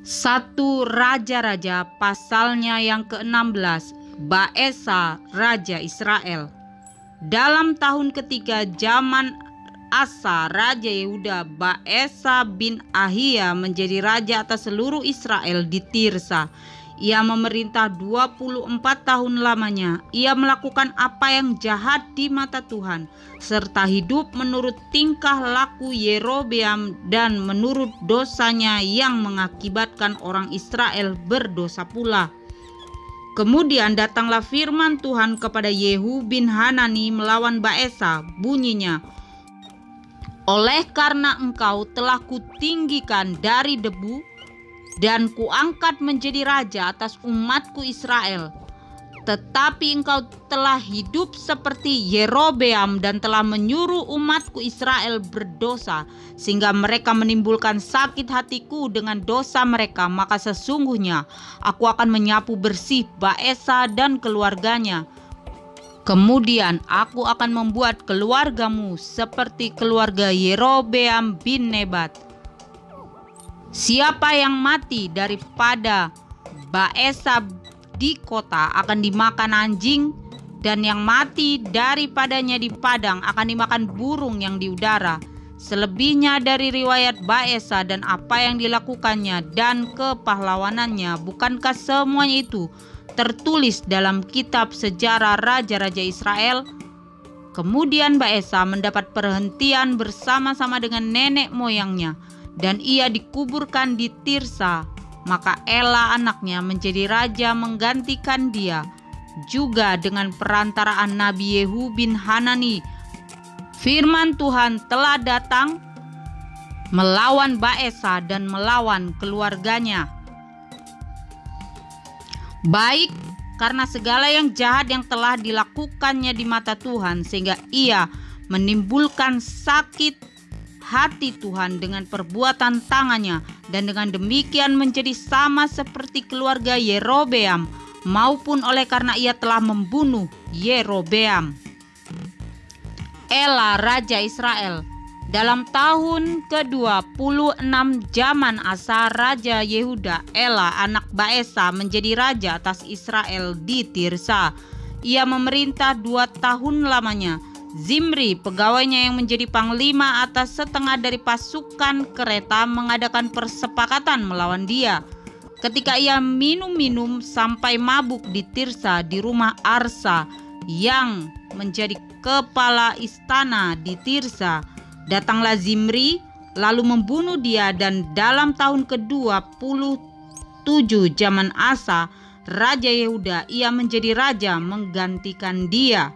1 Raja-Raja pasalnya yang ke-16. Baesa Raja Israel. Dalam tahun ketiga zaman Asa Raja Yehuda, Baesa bin Ahia menjadi raja atas seluruh Israel di Tirsa. Ia memerintah 24 tahun lamanya. Ia melakukan apa yang jahat di mata Tuhan, serta hidup menurut tingkah laku Yerobeam dan menurut dosanya yang mengakibatkan orang Israel berdosa pula. Kemudian datanglah firman Tuhan kepada Yehu bin Hanani melawan Baesa, bunyinya, "Oleh karena engkau telah kutinggikan dari debu dan kuangkat menjadi raja atas umatku Israel, tetapi engkau telah hidup seperti Yerobeam dan telah menyuruh umatku Israel berdosa, sehingga mereka menimbulkan sakit hatiku dengan dosa mereka, maka sesungguhnya aku akan menyapu bersih Baesa dan keluarganya. Kemudian aku akan membuat keluargamu seperti keluarga Yerobeam bin Nebat. Siapa yang mati daripada Baesa di kota akan dimakan anjing, dan yang mati daripadanya di padang akan dimakan burung yang di udara. Selebihnya dari riwayat Baesa dan apa yang dilakukannya dan kepahlawanannya, bukankah semuanya itu tertulis dalam kitab sejarah raja-raja Israel?" Kemudian Baesa mendapat perhentian bersama-sama dengan nenek moyangnya, dan ia dikuburkan di Tirsa. Maka Ela anaknya menjadi raja menggantikan dia, juga dengan perantaraan Nabi Yehu bin Hanani. Firman Tuhan telah datang melawan Baesa dan melawan keluarganya, baik karena segala yang jahat yang telah dilakukannya di mata Tuhan, sehingga ia menimbulkan sakit hati Tuhan dengan perbuatan tangannya, dan dengan demikian menjadi sama seperti keluarga Yerobeam, maupun oleh karena ia telah membunuh Yerobeam. Ela Raja Israel. Dalam tahun ke-26 zaman Asa Raja Yehuda, Ela anak Baesa menjadi raja atas Israel di Tirsa. Ia memerintah 2 tahun lamanya. Zimri pegawainya yang menjadi panglima atas setengah dari pasukan kereta mengadakan persepakatan melawan dia. Ketika ia minum-minum sampai mabuk di Tirsa di rumah Arsa yang menjadi kepala istana di Tirsa, datanglah Zimri lalu membunuh dia, dan dalam tahun ke-27 zaman Asa Raja Yehuda, ia menjadi raja menggantikan dia.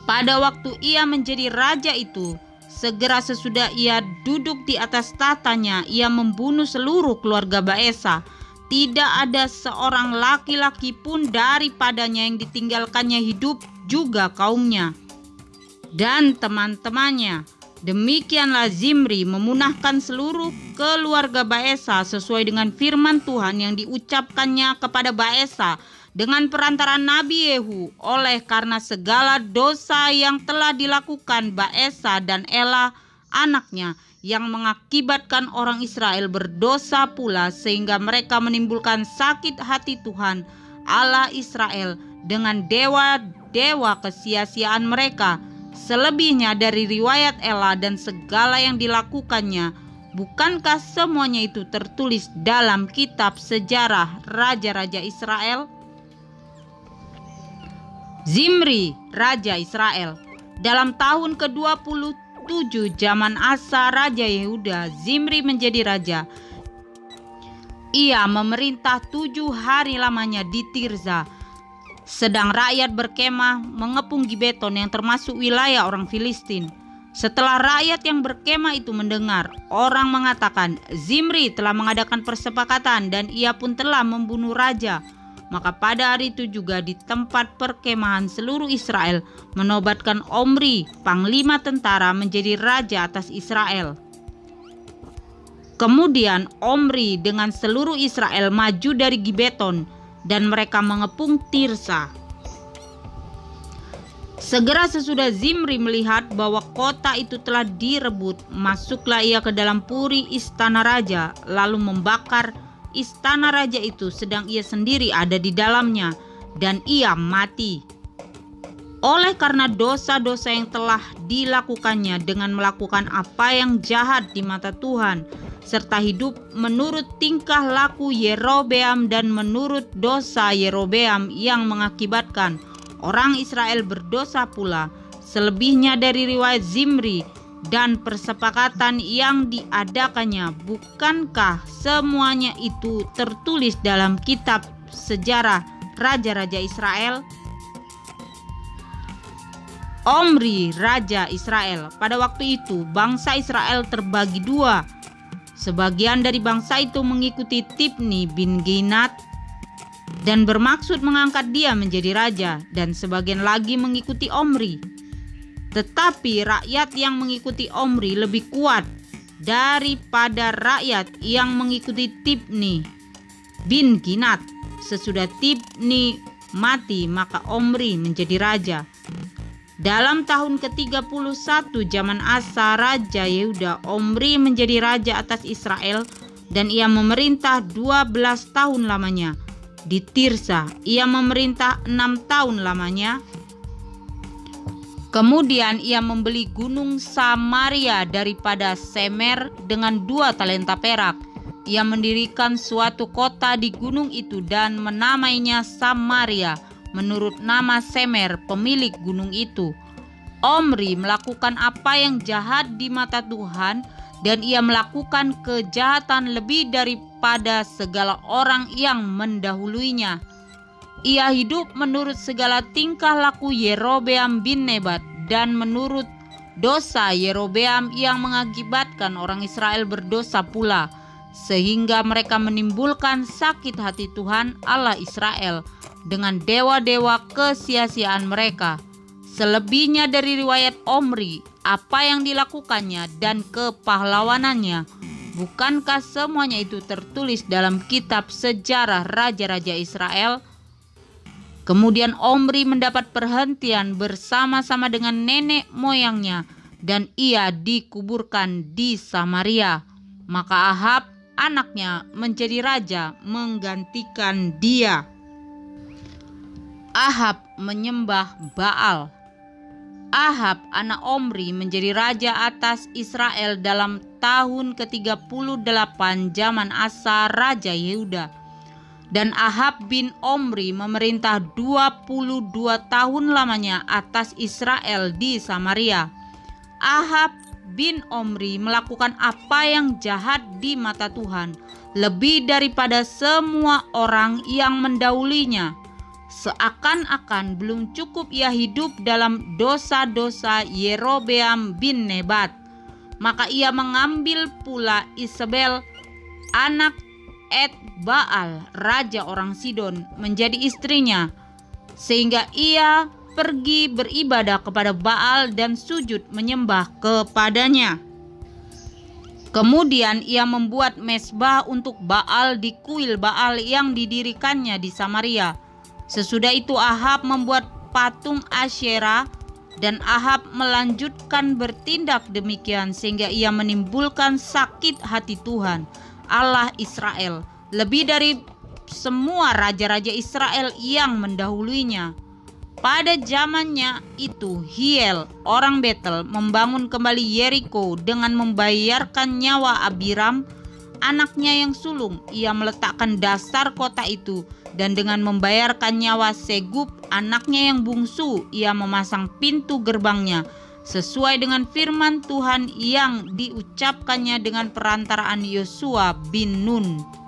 Pada waktu ia menjadi raja itu, segera sesudah ia duduk di atas tatanya, ia membunuh seluruh keluarga Baesa. Tidak ada seorang laki-laki pun daripadanya yang ditinggalkannya hidup, juga kaumnya dan teman-temannya. Demikianlah Zimri memunahkan seluruh keluarga Baesa sesuai dengan firman Tuhan yang diucapkannya kepada Baesa dengan perantaraan Nabi Yehu, oleh karena segala dosa yang telah dilakukan Baesa dan Ela anaknya, yang mengakibatkan orang Israel berdosa pula, sehingga mereka menimbulkan sakit hati Tuhan Allah Israel dengan dewa-dewa kesia-siaan mereka. Selebihnya dari riwayat Ela dan segala yang dilakukannya, bukankah semuanya itu tertulis dalam kitab sejarah raja-raja Israel? Zimri Raja Israel. Dalam tahun ke-27 zaman Asa Raja Yehuda, Zimri menjadi raja. Ia memerintah 7 hari lamanya di Tirza, sedang rakyat berkemah mengepung Gibeton yang termasuk wilayah orang Filistin. Setelah rakyat yang berkemah itu mendengar, orang mengatakan, "Zimri telah mengadakan persepakatan dan ia pun telah membunuh raja." Maka pada hari itu juga di tempat perkemahan seluruh Israel menobatkan Omri, panglima tentara, menjadi raja atas Israel. Kemudian Omri dengan seluruh Israel maju dari Gibeton, dan mereka mengepung Tirsa. Segera sesudah Zimri melihat bahwa kota itu telah direbut, masuklah ia ke dalam puri istana raja, lalu membakar istana raja itu sedang ia sendiri ada di dalamnya, dan ia mati. Oleh karena dosa-dosa yang telah dilakukannya dengan melakukan apa yang jahat di mata Tuhan, serta hidup menurut tingkah laku Yerobeam dan menurut dosa Yerobeam yang mengakibatkan orang Israel berdosa pula, selebihnya dari riwayat Zimri dan persepakatan yang diadakannya, bukankah semuanya itu tertulis dalam kitab sejarah raja-raja Israel? Omri, raja Israel. Pada waktu itu bangsa Israel terbagi dua. Sebagian dari bangsa itu mengikuti Tibni bin Ginat dan bermaksud mengangkat dia menjadi raja, dan sebagian lagi mengikuti Omri. Tetapi rakyat yang mengikuti Omri lebih kuat daripada rakyat yang mengikuti Tibni bin Ginat. Sesudah Tibni mati, maka Omri menjadi raja. Dalam tahun ke-31 zaman Asa raja Yehuda, Omri menjadi raja atas Israel, dan ia memerintah 12 tahun lamanya. Di Tirsa ia memerintah 6 tahun lamanya. Kemudian ia membeli gunung Samaria daripada Semer dengan 2 talenta perak. Ia mendirikan suatu kota di gunung itu dan menamainya Samaria, menurut nama Semer, pemilik gunung itu. Omri melakukan apa yang jahat di mata Tuhan, dan ia melakukan kejahatan lebih daripada segala orang yang mendahuluinya. Ia hidup menurut segala tingkah laku Yerobeam bin Nebat dan menurut dosa Yerobeam yang mengakibatkan orang Israel berdosa pula, sehingga mereka menimbulkan sakit hati Tuhan Allah Israel dengan dewa-dewa kesia-siaan mereka. Selebihnya dari riwayat Omri, apa yang dilakukannya dan kepahlawanannya, bukankah semuanya itu tertulis dalam kitab sejarah raja-raja Israel? Kemudian Omri mendapat perhentian bersama-sama dengan nenek moyangnya, dan ia dikuburkan di Samaria. Maka Ahab anaknya menjadi raja menggantikan dia. Ahab menyembah Baal. Ahab anak Omri menjadi raja atas Israel dalam tahun ke-38 zaman Asa raja Yehuda. Dan Ahab bin Omri memerintah 22 tahun lamanya atas Israel di Samaria. Ahab bin Omri melakukan apa yang jahat di mata Tuhan, lebih daripada semua orang yang mendahulinya. Seakan-akan belum cukup ia hidup dalam dosa-dosa Yerobeam bin Nebat, maka ia mengambil pula Isabel, anak Baal, raja orang Sidon, menjadi istrinya, sehingga ia pergi beribadah kepada Baal dan sujud menyembah kepadanya. Kemudian ia membuat mezbah untuk Baal di kuil Baal yang didirikannya di Samaria. Sesudah itu Ahab membuat patung Asyera, dan Ahab melanjutkan bertindak demikian sehingga ia menimbulkan sakit hati Tuhan Allah Israel lebih dari semua raja-raja Israel yang mendahuluinya. Pada zamannya itu Hiel orang Betel membangun kembali Yeriko dengan membayarkan nyawa Abiram anaknya yang sulung. Ia meletakkan dasar kota itu, dan dengan membayarkan nyawa Segub anaknya yang bungsu, ia memasang pintu gerbangnya sesuai dengan firman Tuhan yang diucapkannya dengan perantaraan Yosua bin Nun.